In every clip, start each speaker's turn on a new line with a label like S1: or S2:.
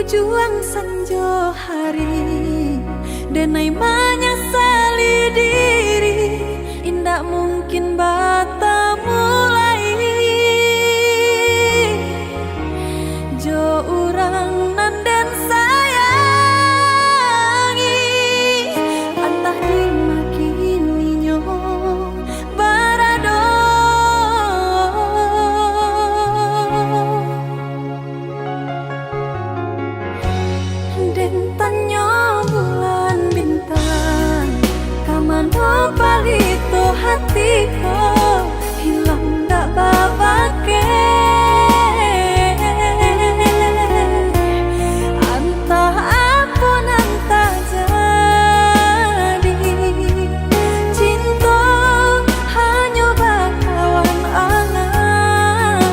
S1: Juang senja hari denai menyesali diri, indak mungkin bata mulai jo urang nan dan sayangi, antah dimakini nyo barado den tanyo bulan bintang kamano palito hatiku hilang dak babake antah apun antah jadi cinta hanya bakawan angan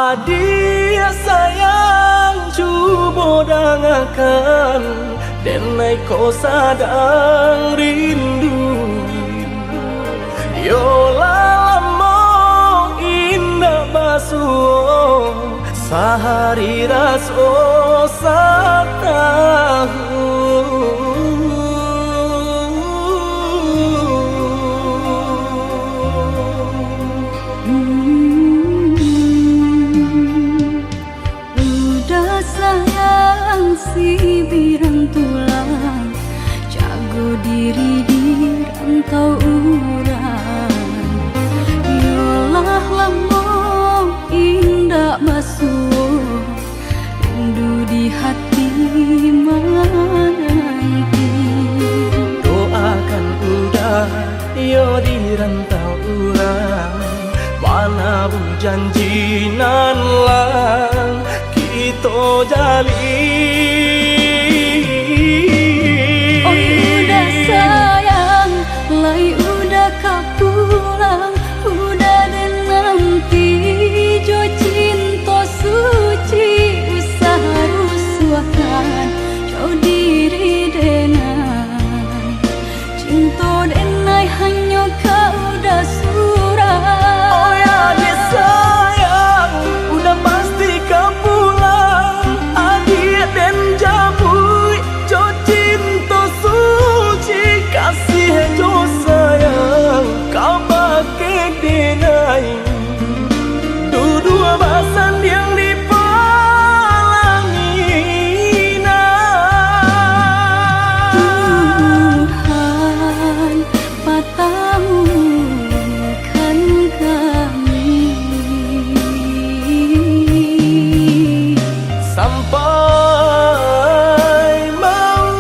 S2: Adia sayang cuba dengarkan, denai kau sadang rindu. Yola lama indah basuh, sehari raso satahu.
S1: Udah sayang si birang tulang, jago diri di rantau urang. Yolah lambung indah basuh, rindu di hati menanti.
S2: Doakan udah yo di rantau urang, mana bu janji nan lang kita jalin.
S1: Oh udah sayang, lai udah kau pulang, udah dan nanti jo cinta suci usaha rusuhkan jauh diri denai. Cinta denai hanya kau udah surah.
S2: Oh ya dia sayang, udah pasti kau pulang. Adik dan jabui jo cinta suci, kasih jo sayang kau pakai denai. Dua basan yang dipalangi
S1: Tuhan patahkan kami
S2: sampai maut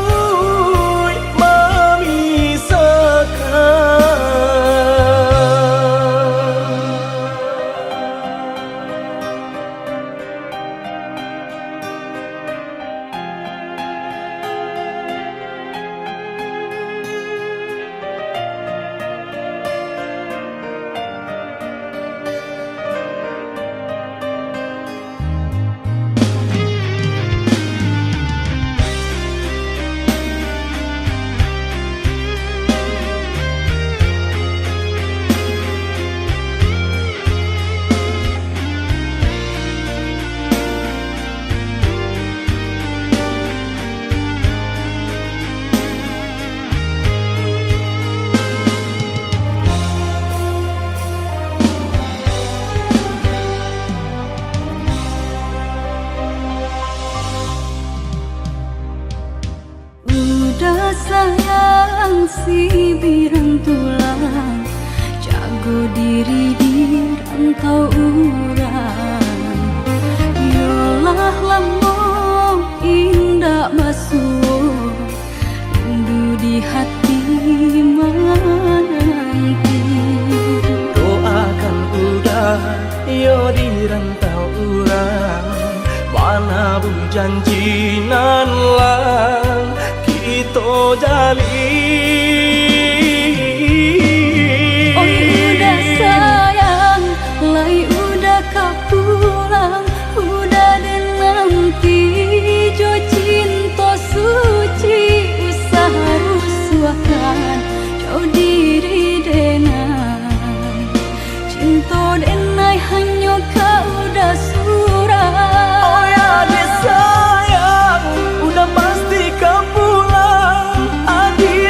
S1: Udah sayang si birang tulang, jago diri di rantau urang. Yolah lambung indah basuh, rindu di hati menanti.
S2: Doakan udah yo di rantau urang, mana bu janji nan lang kita jalin.
S1: Oh udah sayang, lai udah kau pulang, udah dan nanti jo cinta suci usaha rusuhkan jauh diri denai. Cinta denai hanya kau udah surah.
S2: Oh ya dia sayang, udah pasti kau pulang. Adik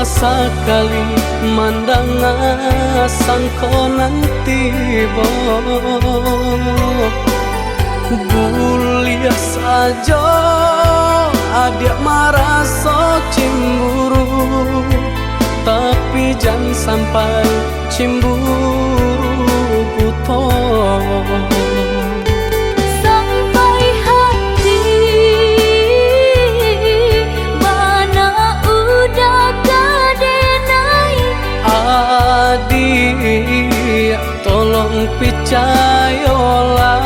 S2: sekali mandang sangko nanti Bulia saja adik merasa cemburu, tapi jangan sampai cemburu buta. Adik, tolong percayalah,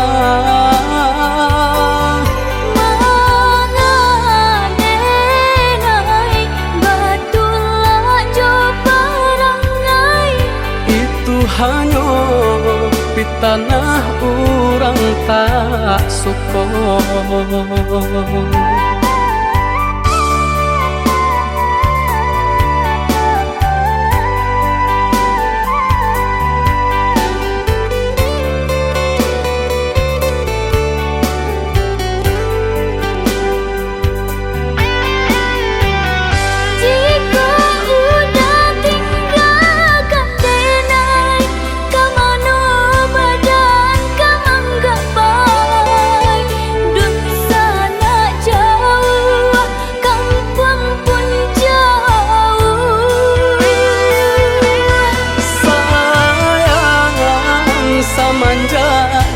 S1: mengadenai batulah joparangai.
S2: Itu hanya di tanah orang tak suka.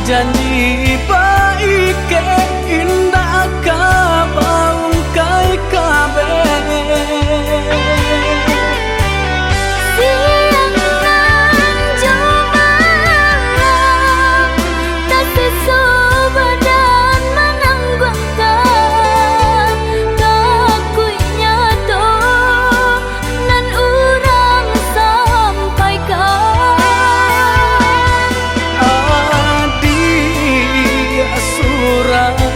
S2: Janji baik ke indah kabaung kai kabe.
S1: Siang nan jomalang tak sesu badan menanggungkan kakunya to nan urang sampaikan.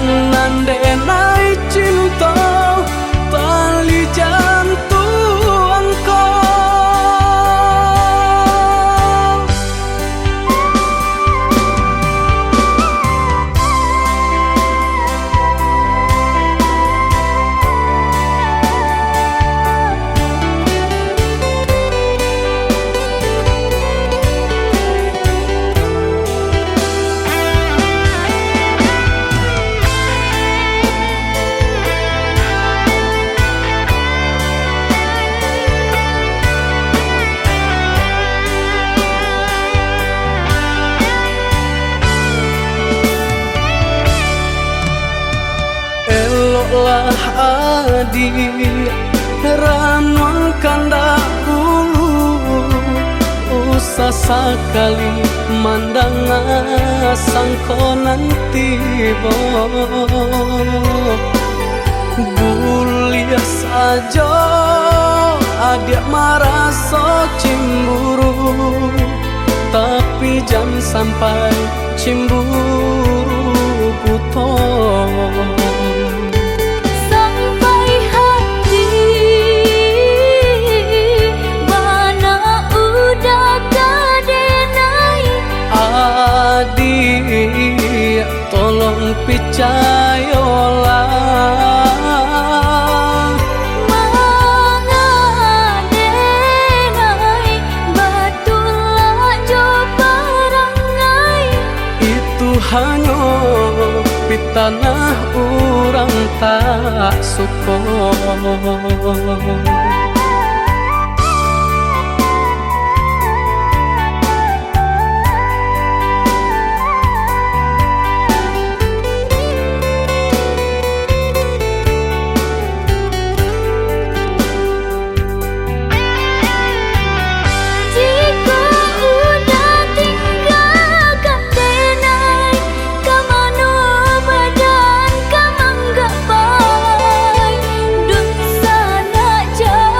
S2: Nandenai cinta tali jantung kau. Eloklah adik ranuangkan dahulu, usah sekali mandang sangko nanti Bulia saja adik merasa cemburu, tapi jangan sampai cemburu buta. Adik, tolong percayalah,
S1: mengadenai batulah joparangai.
S2: Itu hanya di tanah orang tak suka.
S1: Jauh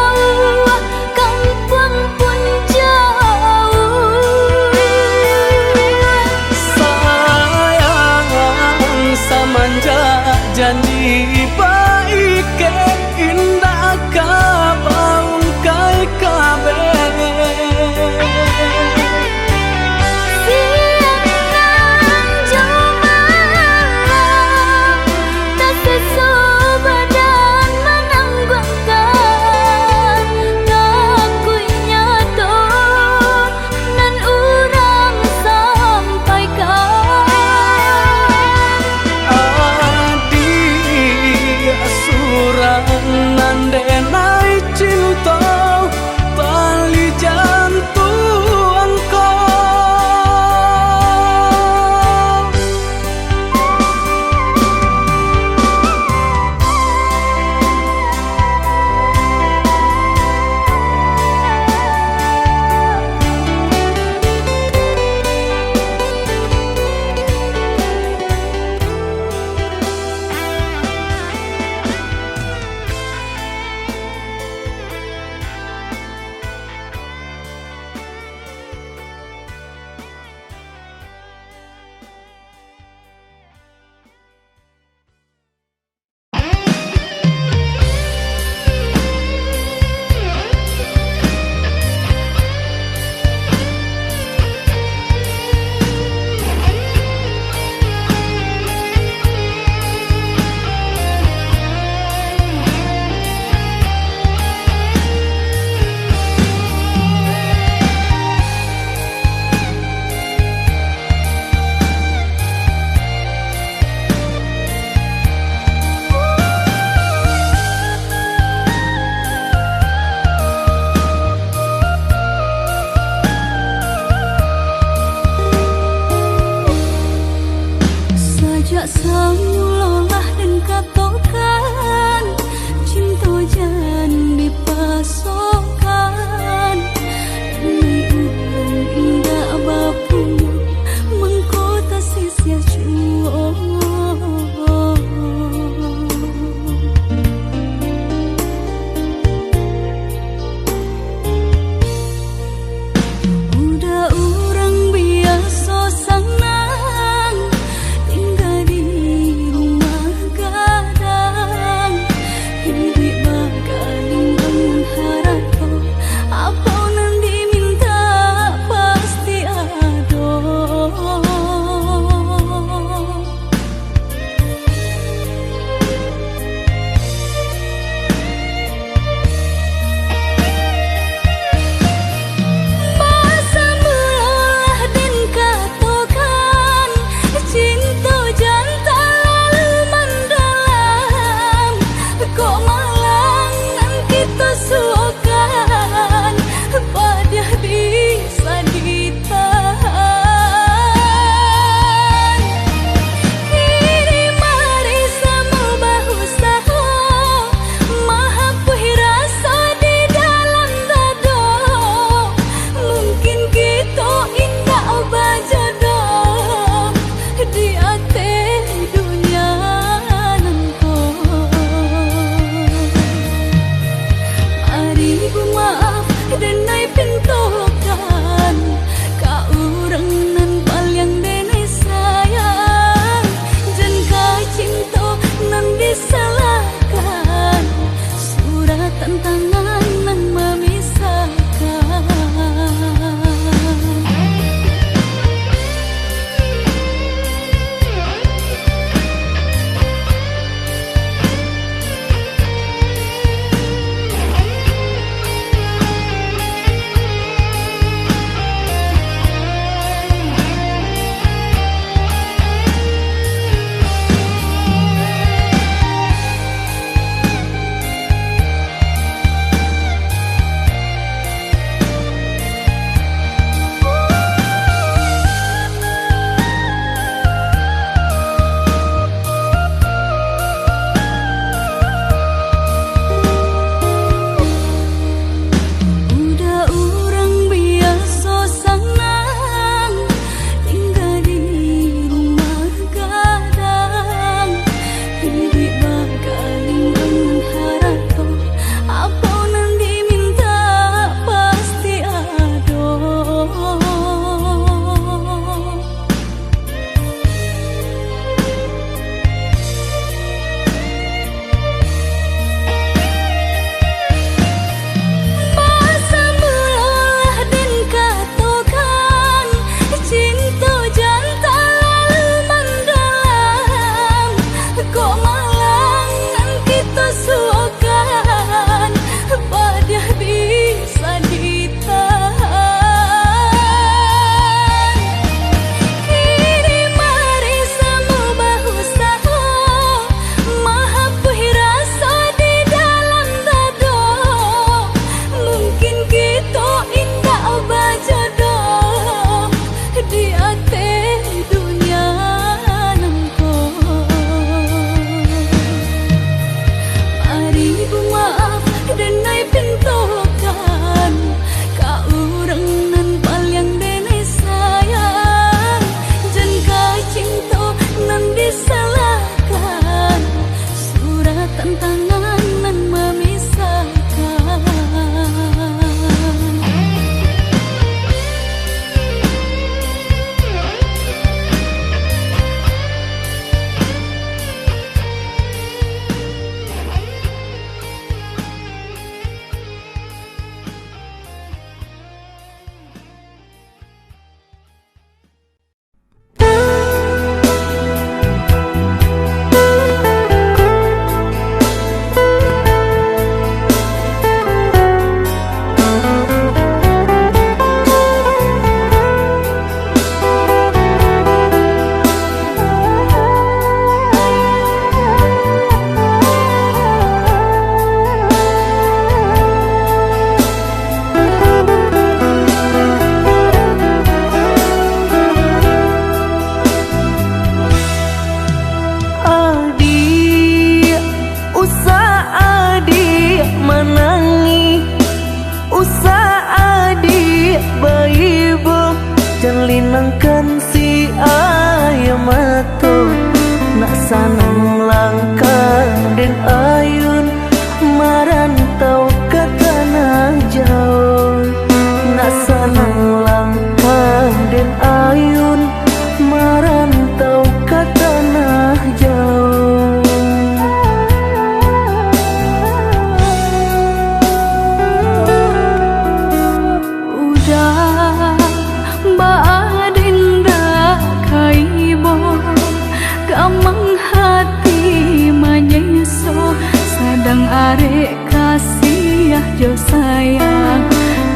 S1: arek kasih jo sayang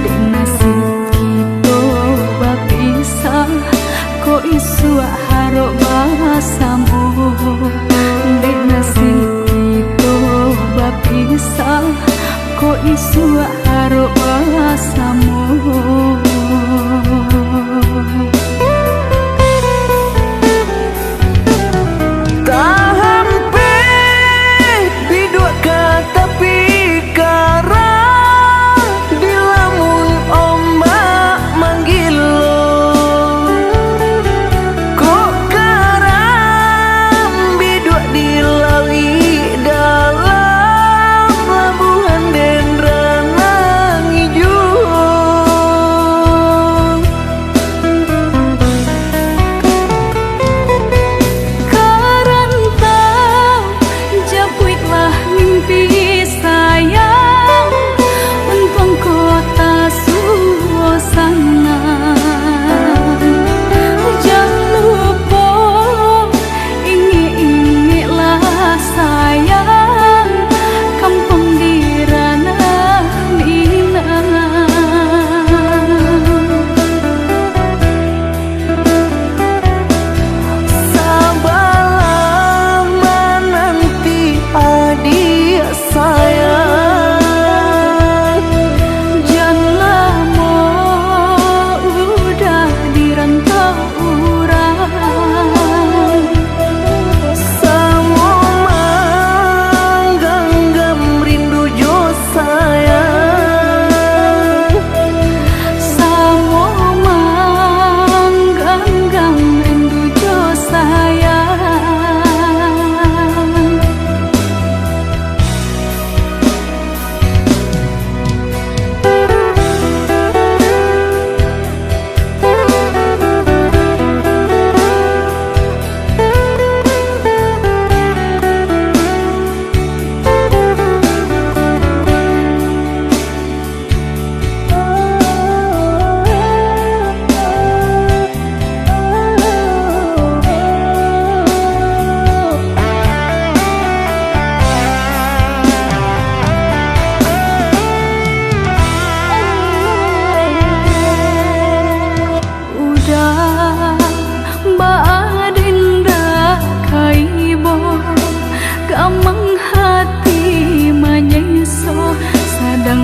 S1: di nasib kita bapisah kok isu harok basamu di nasib kita bapisah kok isu harok basamu.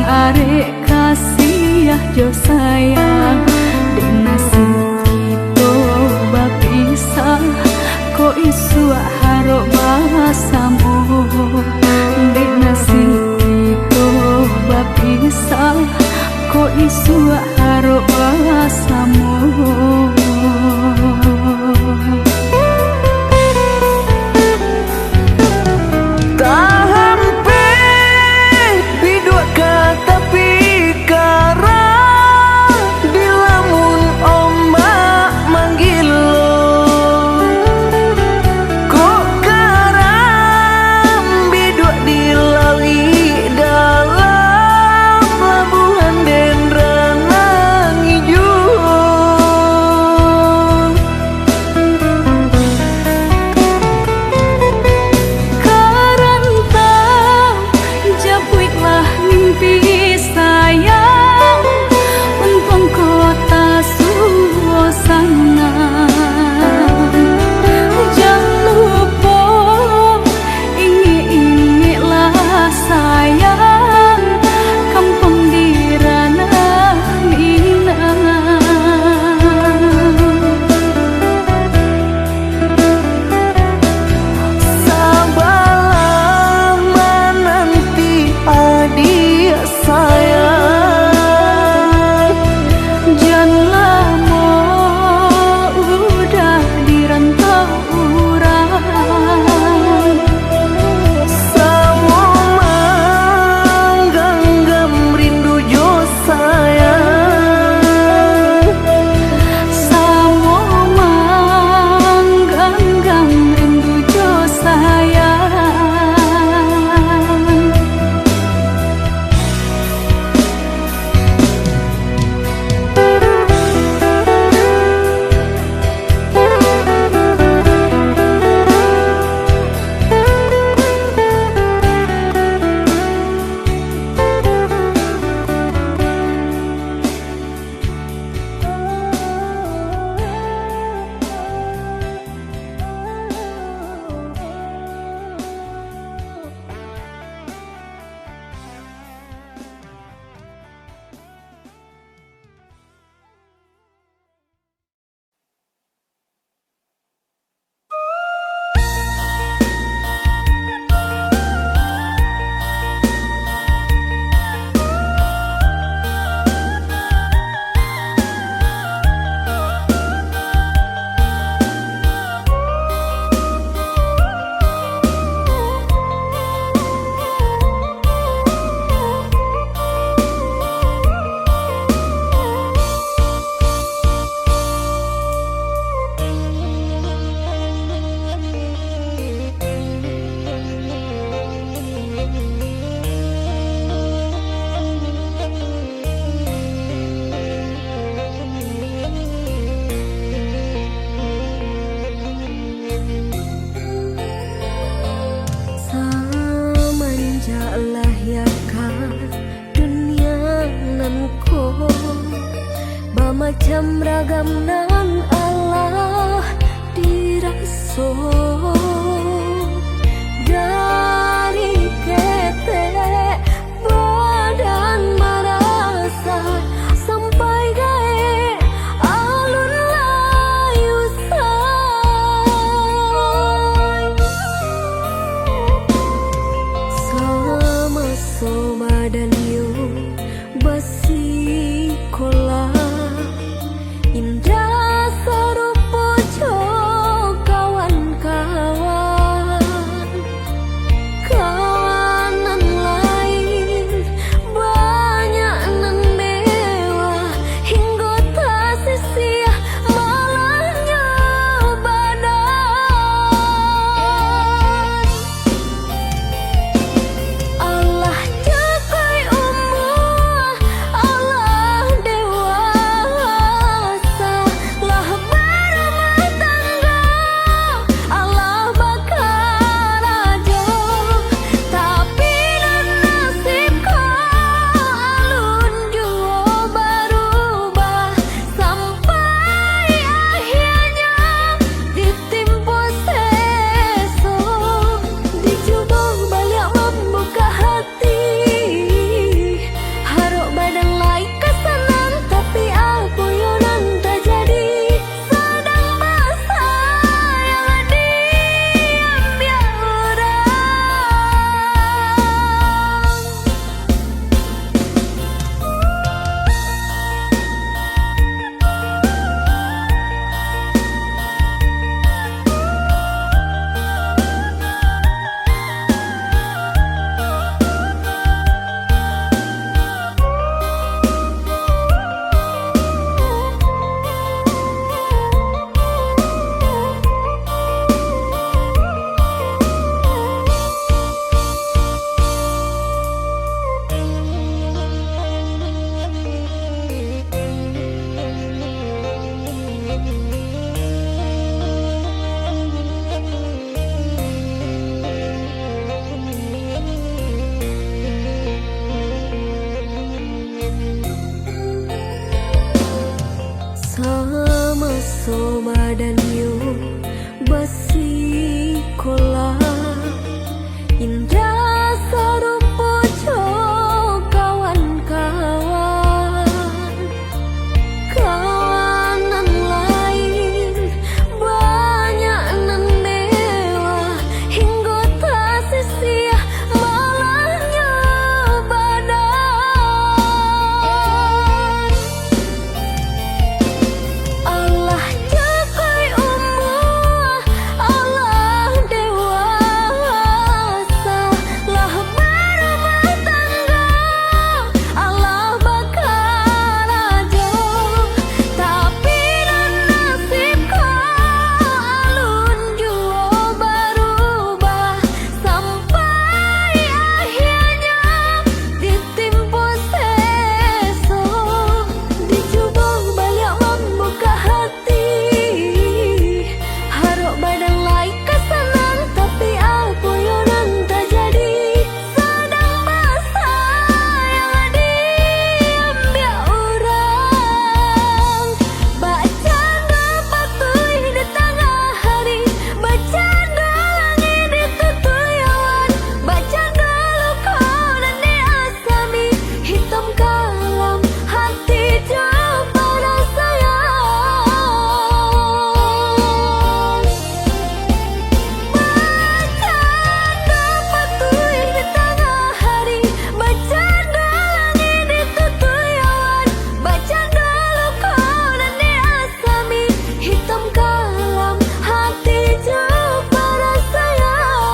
S1: Arek kasih jo sayang di nasib kita bapisah kok isu harok basamu di nasib kita bapisah kok isu harok basamu. macam ragam nan Allah diraso dari ketek badan merasa sampai gae alun layu say sama soma dan yo basi kola indah sarupo jo kawan-kawan kawanan lain banyak nan mewah hingga tak sia malahnya badan Allah jagai umur Allah dewasa lah berumah tangga Allah bakal aja tapi nan nasib alun jua berubah sampai akhirnya ditimpa seso dicoba balik membuka hati harok badan lain kesenang tapi aku yonan tak jadi sedang masa yang diambil orang sama soma dan yo basi kola indah sarupo jo kawan-kawan kawanan lain banyak nan mewah hingga tak sia malahnya badan Allah jagai umur Allah dewasa lah berumah tangga Allah bakal aja tapi nan nasib alun jua berubah sampai akhirnya ditimpa seso dicoba balik membuka hati harok badan lain kesenang tapi aku yonan tak jadi sedang masa yang diambil orang bercanda patuh di tengah hari bercanda langit ditutuyawan bercanda luka dan diasami hitam kalam hati pada sayang bercanda patuh di tengah hari bercanda langit ditutuyawan bercanda luka dan diasami hitam kalam hati pada sayang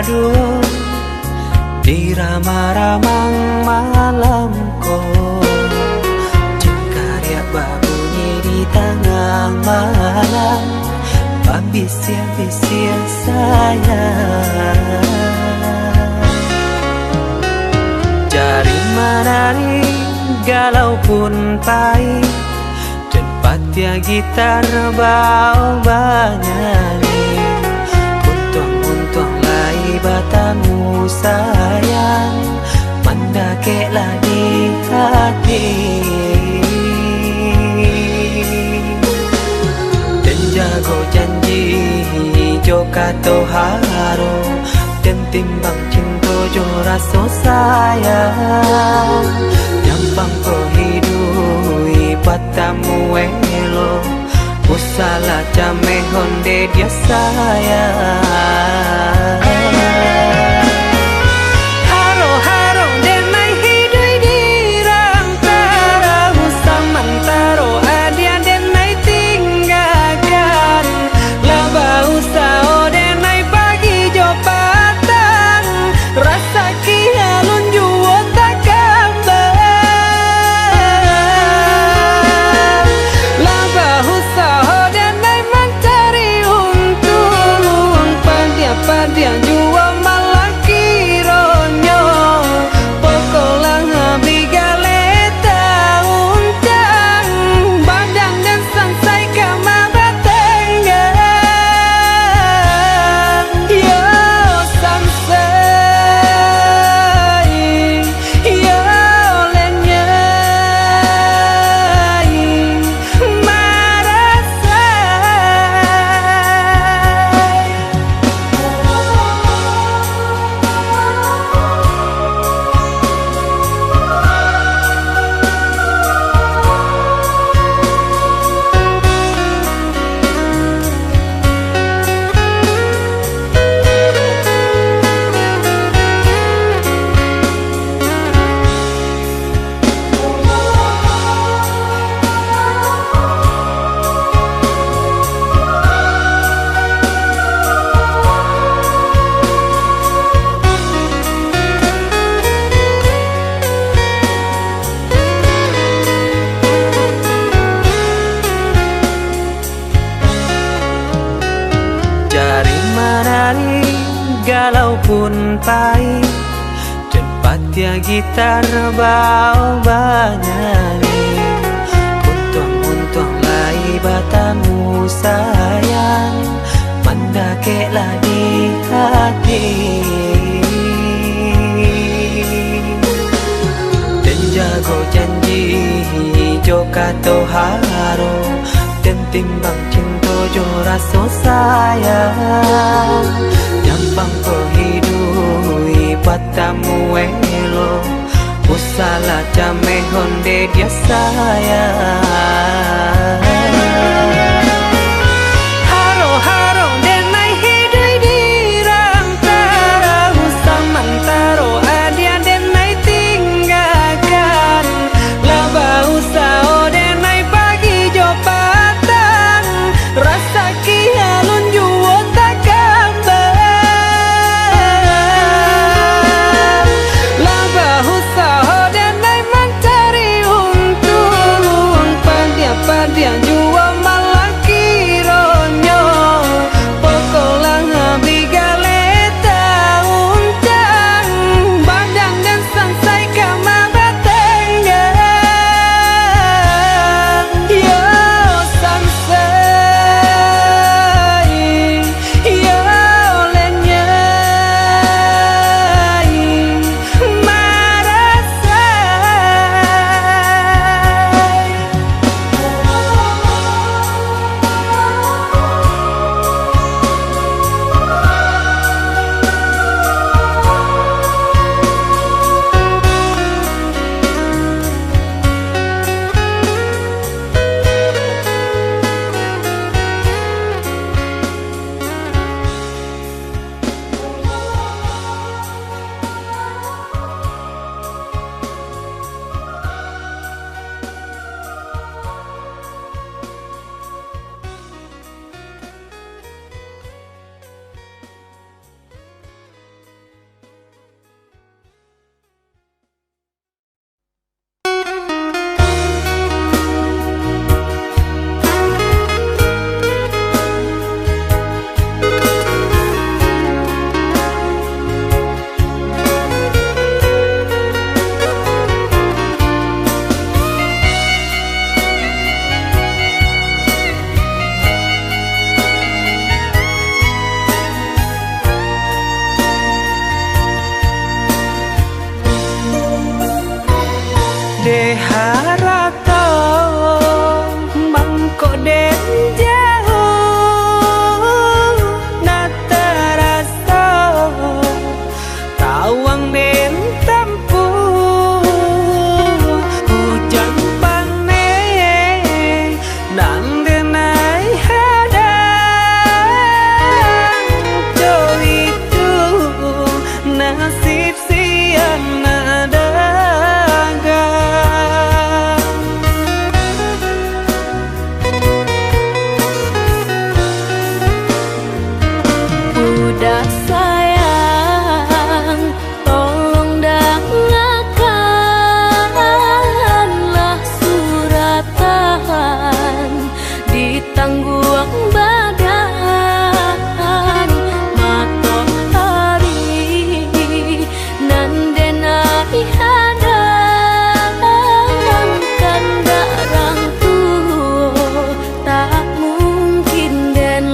S2: dua di ramang-ramang malamku, jengkarya berbunyi di tengah malam, babisia-bisia sayang. Jari menari galau pun pahit, dan patia gitar bau bernyanyi. Untung lai batamu sayang, mendakeklah di hati. Dan jago janji jo kato haro, dan timbang cinta jo rasa sayang. Nyampang ko hidui batamu elo, usala jame honde dia sayang. Haro-haro denai hidui di rantara, usamantaro adia denai tinggalkan. Laba usao denai pagi jo patang, rasa kialun juo tak kabar. Laba usao denai mencari untung, padia-padia juo malah kironyo. Pokolang bigaleta uncang, badang dan sansai kamara tenggang. Yo sansai, yo lenyai, marasai. Jari menari galau pun pahit, dan patia gitar bau bernyanyi. Untung lai batamu sayang, mendakeklah di hati. Dan jago janji jo kato haro, dan timbang cinta jo rasa sayang. Nyampang ko hidui batamu elo, usala jame honde dia sayang. Haro-haro denai hidui di rantara, usamantaro adia denai tinggalkan. Laba usao denai pagi jo patang, rasa kialun juo tak kabar. Laba usao denai mencari untung, padia-padia de harato mangko den jauh na terasa tawang den tempuh hujan panen dan denai hadang jo itu nasib siang nada
S1: Udah sayang, tolong dengarkanlah suratan di tangguang badan matahari nan denai hadang kandarang tuh tak mungkin den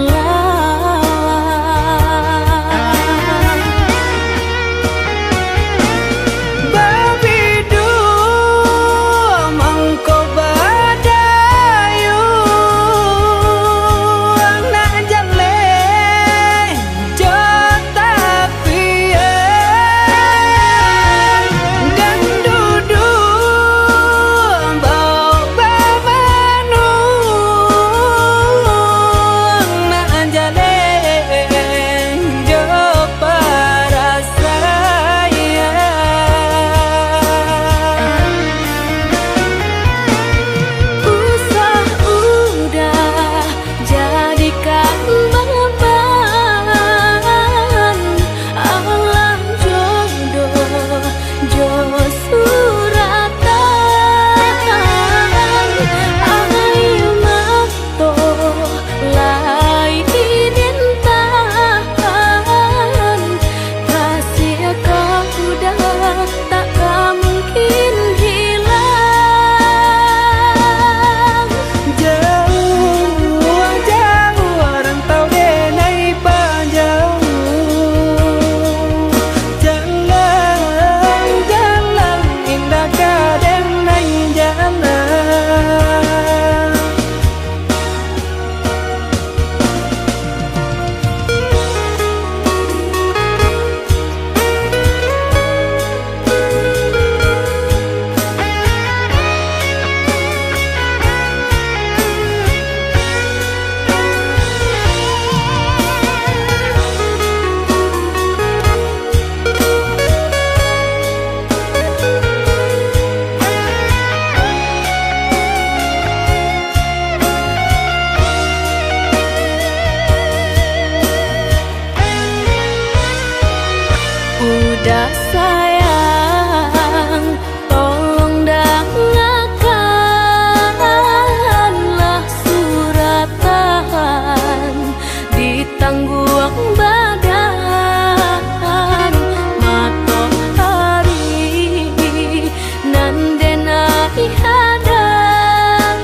S1: Udah sayang, tolong dengarkanlah suratan di tangguang badan matahari nan denai hadang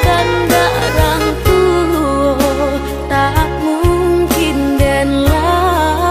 S1: kandarang tuh tak mungkin den lawan.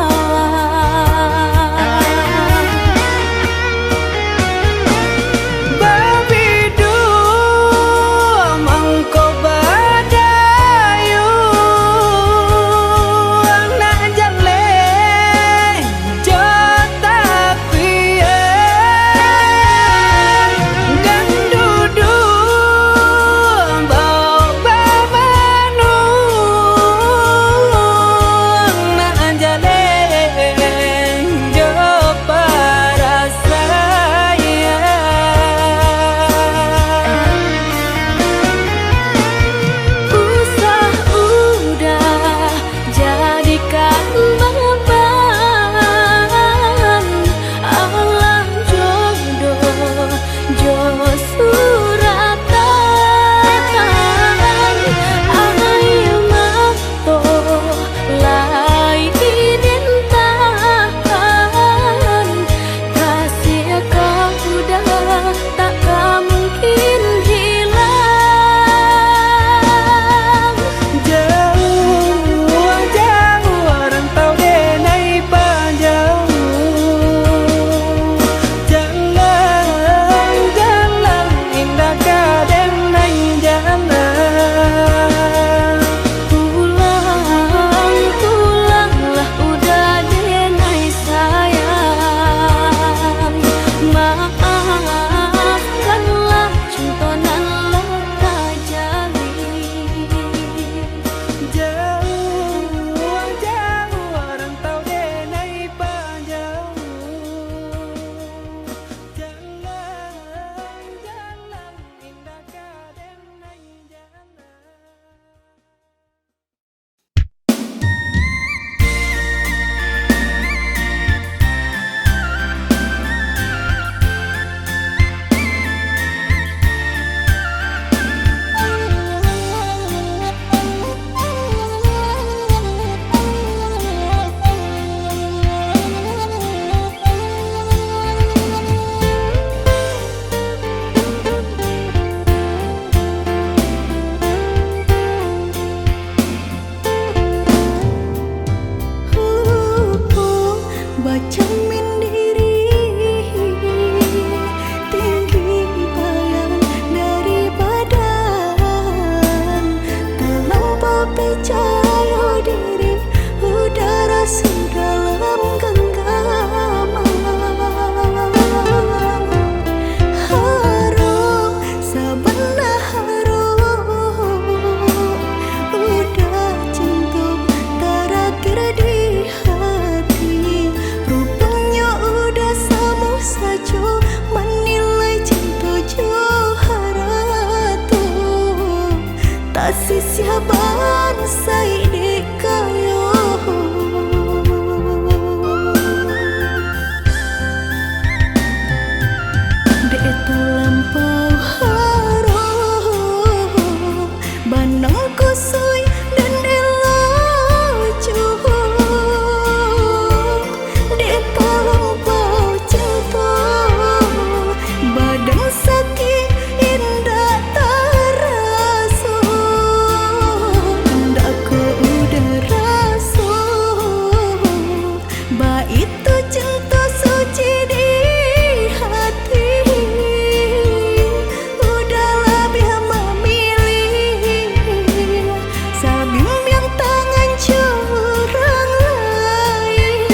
S3: jamin diri tinggi bayang dari badan, terlampau percaya diri udara sedalam genggaman. Harum sebelah harum udah centum terakhir di hati, rupanya udah sama saja menilai cinta Johara tuh tak sisiaban saidi kayo. Dek terlampau harum banang kusui dan elacu, dek terlampau cinta badan sakit indah terasa, ndak ku udah rasa ba itu cinta suci di hati. Udahlah biar memilih sebimbing tangan curang lain,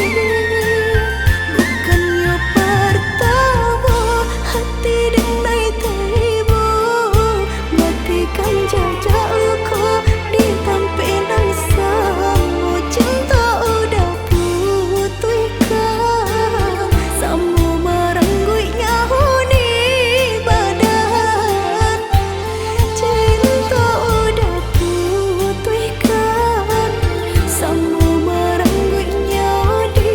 S3: bukannya pertama hati denai tiba matikan jajak luka di tampilan sama cinta udah putihkan sama merenggut nyahu di badan, cinta udah putihkan sama merenggut nyahu di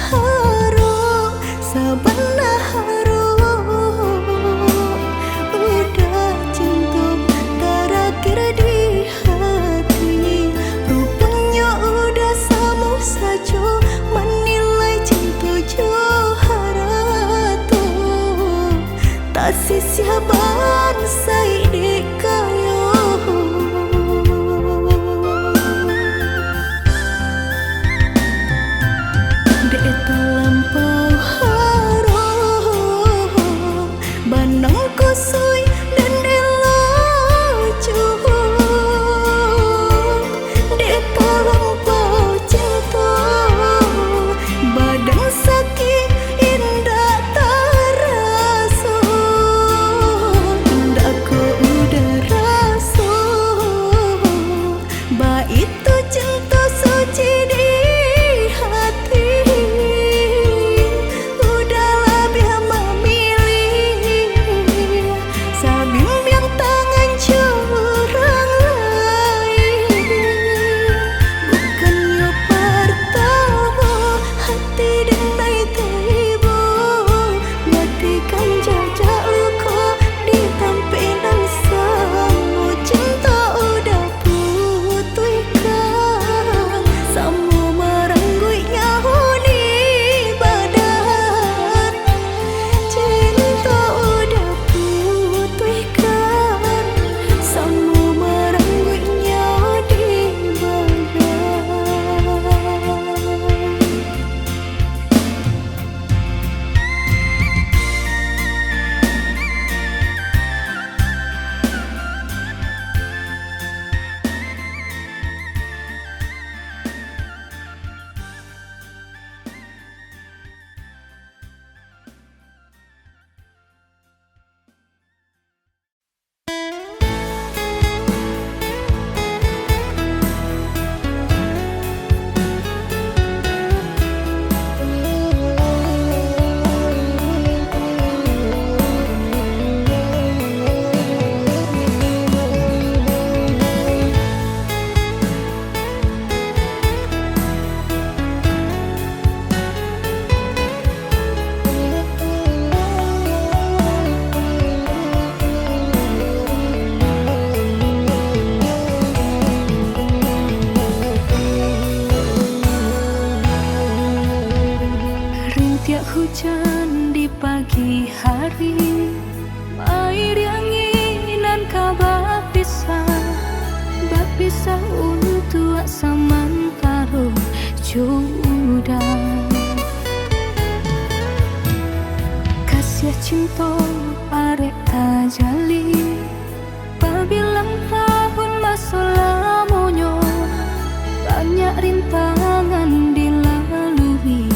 S3: harum sebelah harum udah cinta terakhir di hati, rupanya udah sama saja menilai cinta Johara tuh tak sisiaban saidi kayo. Dek terlampau harum banang kusui dan elacu, dek terlampau cinta badan sakit indah terasa, ndak ku
S1: pagi hari mai rianginan kabar Bapisah untuk samantaro jodoh Kasih cinta arek tajali Pabilang tahun masa lamonyo Banyak rintangan dilalui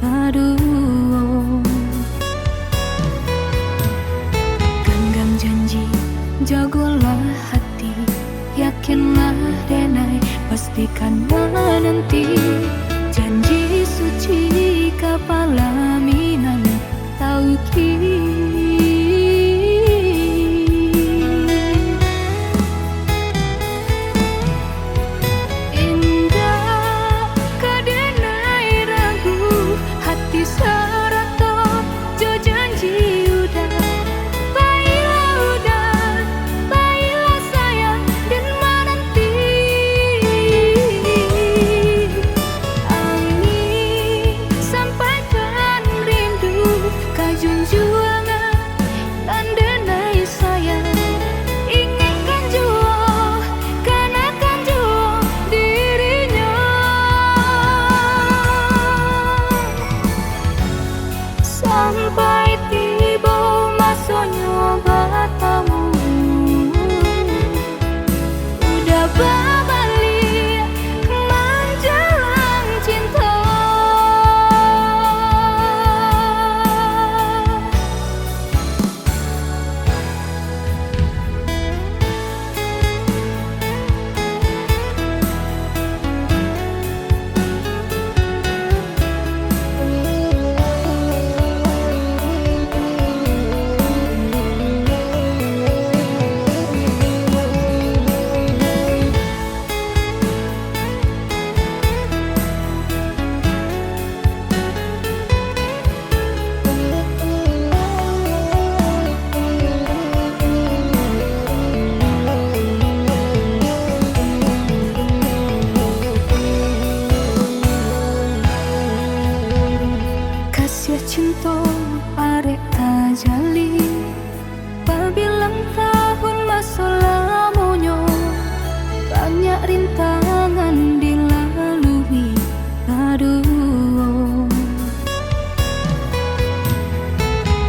S1: Aduh Genggam janji jagolah hati Yakinlah denai pastikan menanti Janji suci kepala minan tauki Indah kadenai ragu hati serato jo janji udah Baiklah sayang dan menanti Angin sampaikan rindu kajunjuangan dan denai sayang Ingatkan jua kanakan jua dirinya Sampai tiba masanya bertemu Udah berbalik menjelang cinta Kasih cinta arek tajali Pabilang tahun masa lamonyo Banyak rintangan dilalui Aduh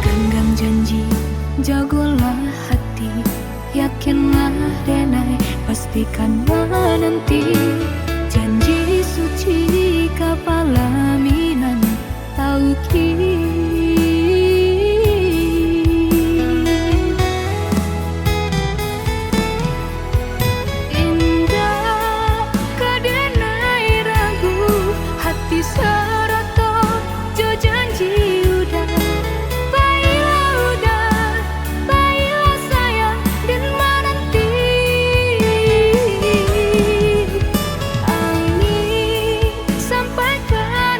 S1: Genggam janji jagolah hati Yakinlah denai pastikan menanti Janji suci kepala minan tauki Indah kadenai ragu hati serato jo janji udah Baiklah sayang dan menanti Angin sampaikan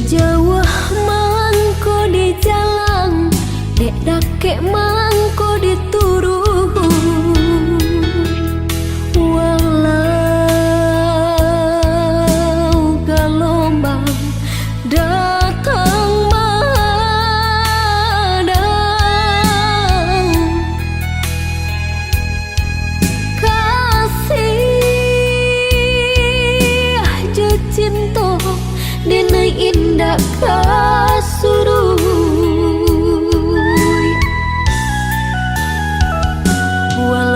S1: Jauh mangko di jalan, dek dake mangko di turun. Walau gelombang datang madang, kasih je cinta denai indah kasurui. Walau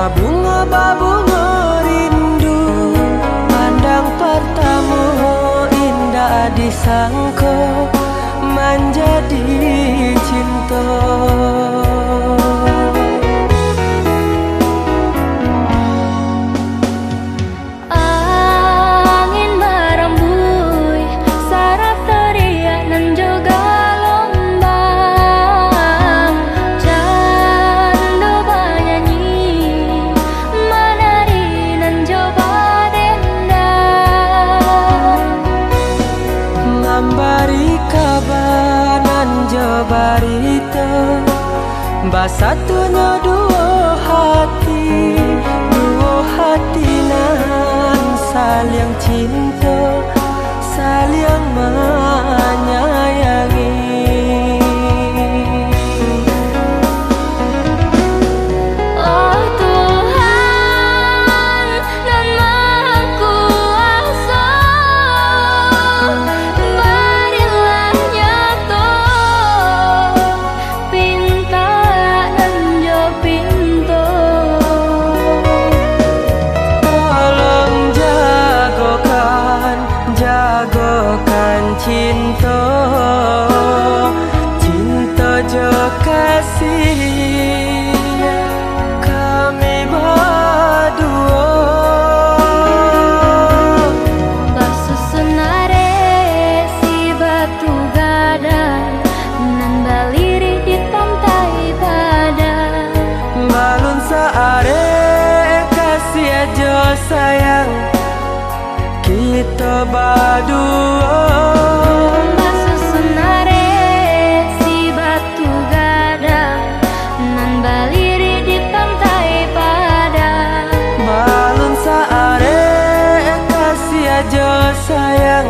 S2: Babunga rindu, pandang pertama indah disangka menjadi cinta.
S1: Angin merembui, saraf teriak dan juga lombang. Candu bernyanyi, menari dan coba dendam.
S2: Ngambari kabar nan jabarita, basatunya dua hati nan saling cinta, saling menyayangi.
S1: Oh Tuhan dan Maha Kuasa, berilah nyata pinta dan jo pintu.
S2: Tolong jagokan cinta, cinta jo kasih kami berdua.
S1: Basusunare si batu gadang, nan baliri di pantai badan.
S2: Balun saare kasih aja sayang kita berdua.
S1: Basusunare si batu gadang, nan baliri di pantai badan.
S2: Balun saare kasih aja sayang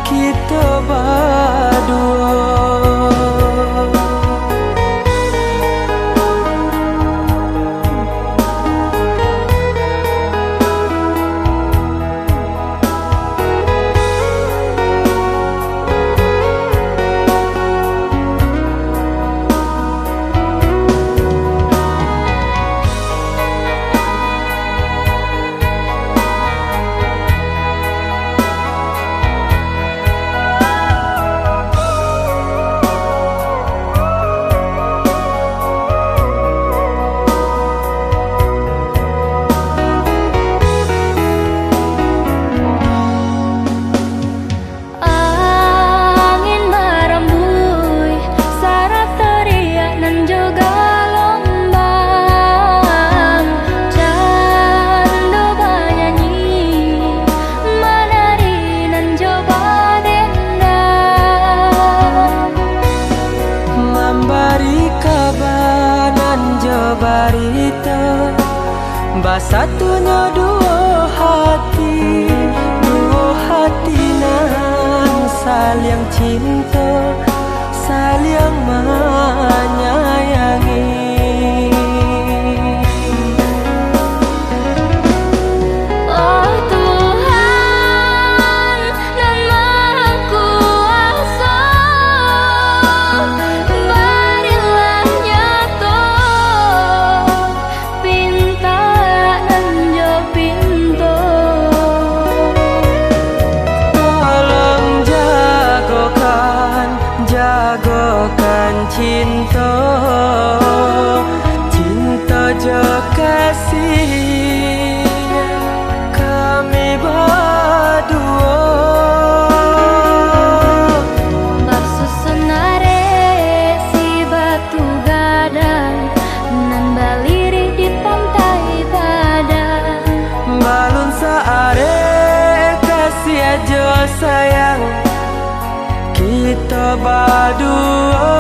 S2: kita berdua.
S1: Angin merembui, saraf teriak dan juga lombang. Candu bernyanyi, menari dan coba dendam.
S2: Memberi kabar nan jabarita, basatunya dua hati nan saling cinta, saling menyayangi.
S1: Oh Tuhan dan Maha Kuasa, berilah nyata pinta dan jo pintu.
S2: Tolong jagokan cinta, cinta jo kasih kami berdua.
S1: Basusunare si batu gadang, nan baliri di pantai badan.
S2: Balun saare kasih aja sayang kita berdua.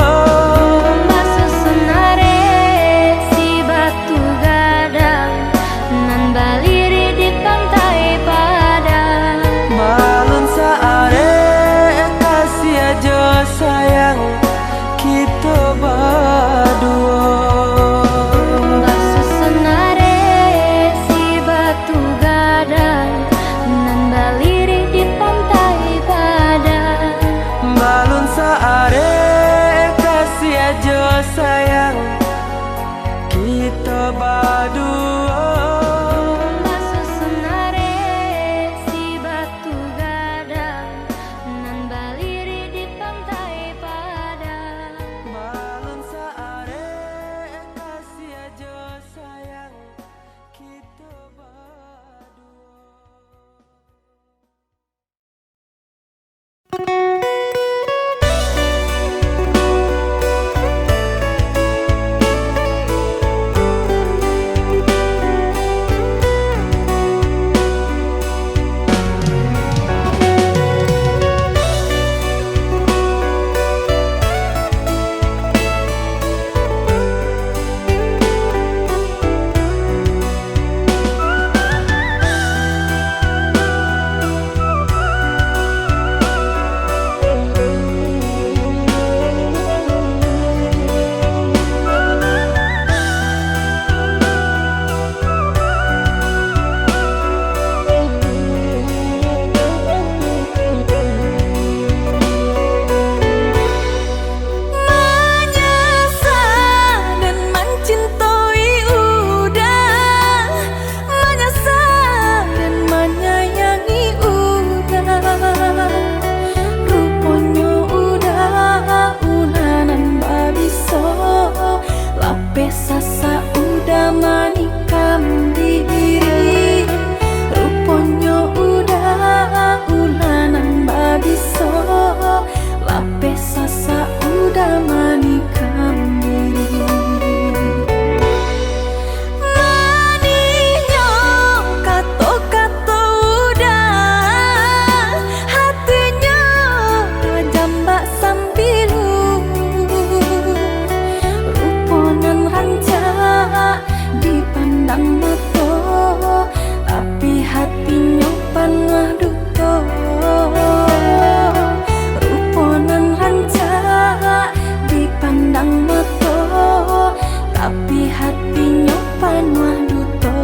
S1: Basusunare si batu gadang, nan baliri di pantai badan.
S2: Balun saare kasih aja sayang kita berdua.
S1: Basusunare si batu gadang, nan baliri di pantai badan.
S2: Balun saare
S3: mah duto, ruponan rancak dipandang mata, tapi hatinya panwah duto.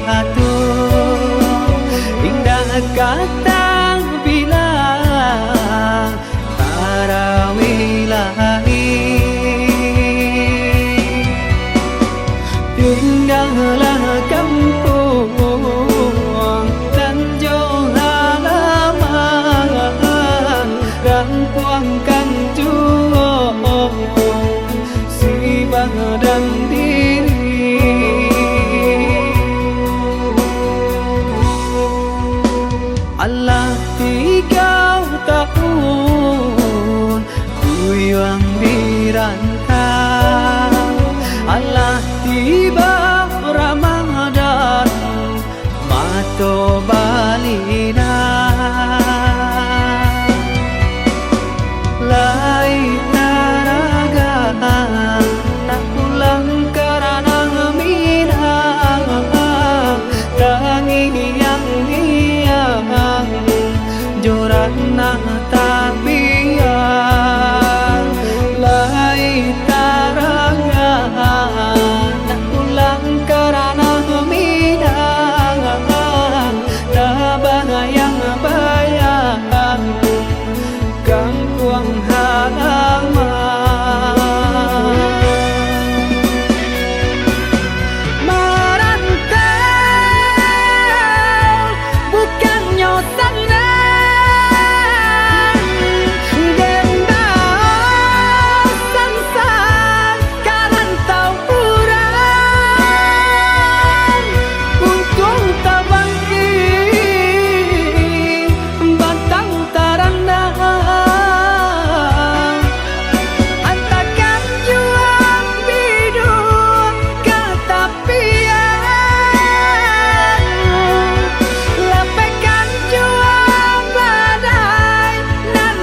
S2: satu, indah kata bilang tarawilahi. Indahlah kampung dan jauh halaman, rampuangkan juang si badan diri. Allah 3 tahun ku yang dirantau, Allah tiba Ramadan mato balina. Lai taraga nak pulang karena minang, tangi yang jorana tabian. Lai taraga nak pulang karena minang, tabang yang bayang kampung halaman. Merantau bukannya senang, dendam sansan karantau urang. Untung tabangki bantang tarandang, antakan juang bidung katapian, lapekan juang badai nan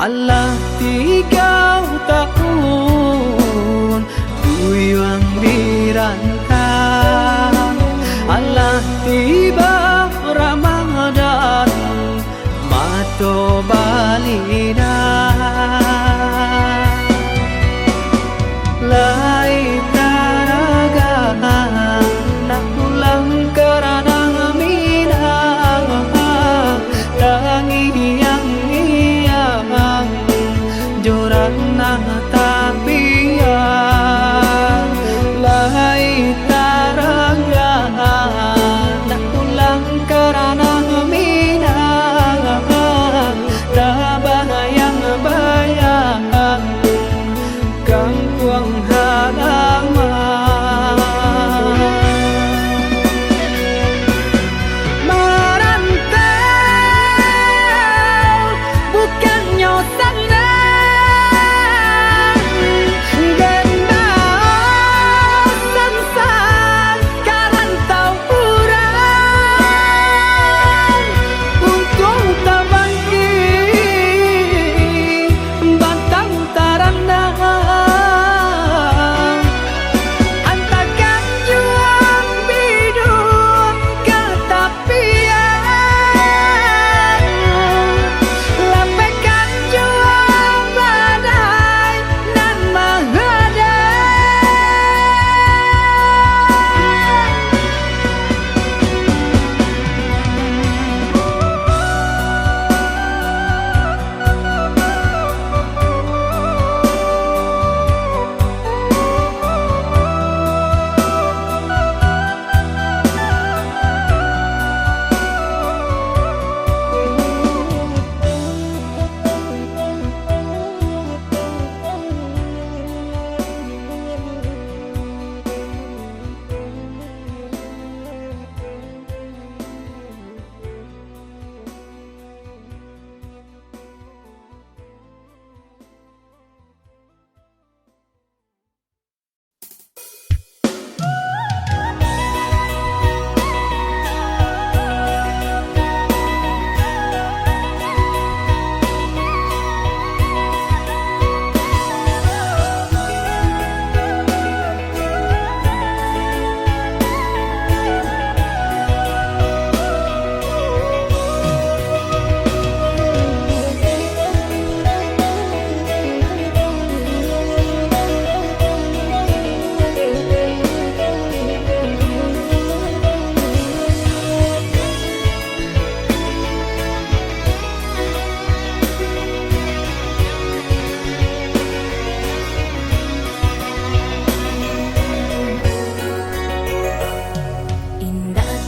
S2: Allah 3 tahun ku yang dirantau, Allah tiba Ramadan mato balina. Lai taraga nak pulang karena minang, tangi yang jorana tabian. Lai taraga nak pulang karena minang,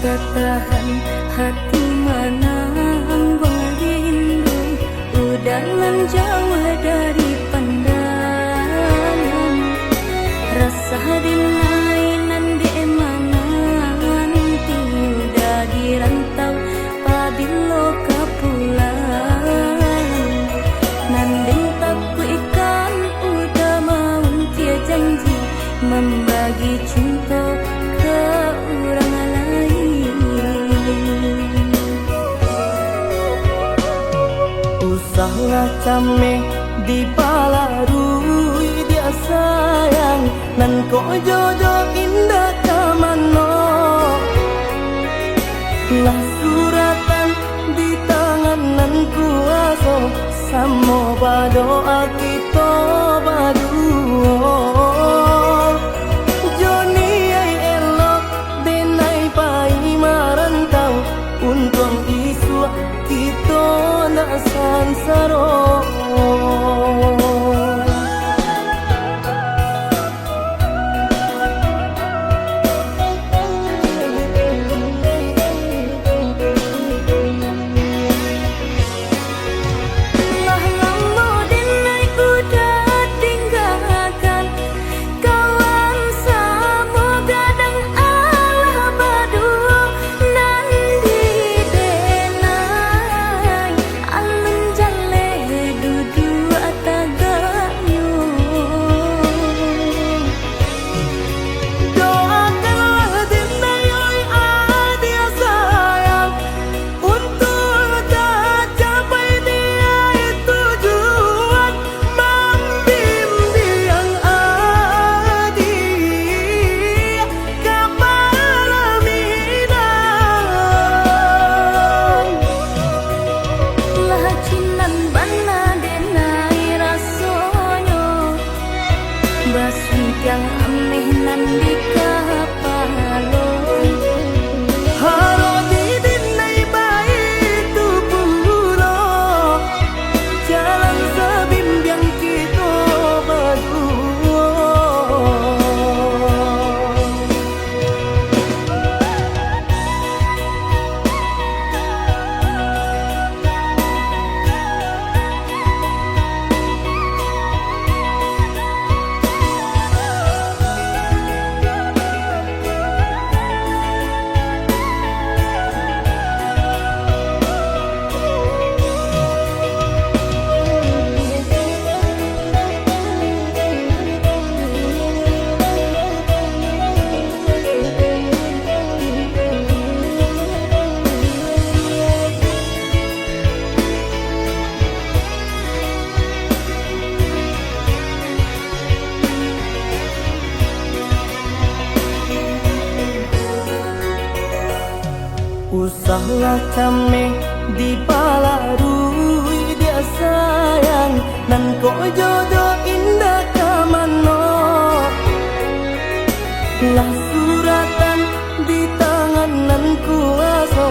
S3: Katahan hati manang rindu udangan jauh dari pandangan rasa dinainan di emangan tiudah dirantau pabilo kapulang nanding taku ikan udah mau tia janji membagi cinta ke orang lain. Usahlah came di palarui dia sayang nan ko jodoh indah kamano lah suratan di tangan nan kuaso samo badoa kita baduo Joni ay elok denai pai marantau untung isu kita na sansaro yang aneh nan di kapalo haro di dinai baik tu pulo jalan sebimbiang kita berdua Usahlah came di palarui dia sayang nan ko jodoh indah kamano lah suratan di tangan nan kuaso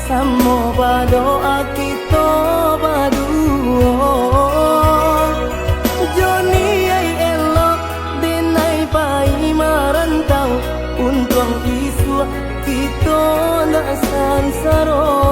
S3: samo badoa kita baduo Joni ay elok denai pai marantau untung isu kita na sansaro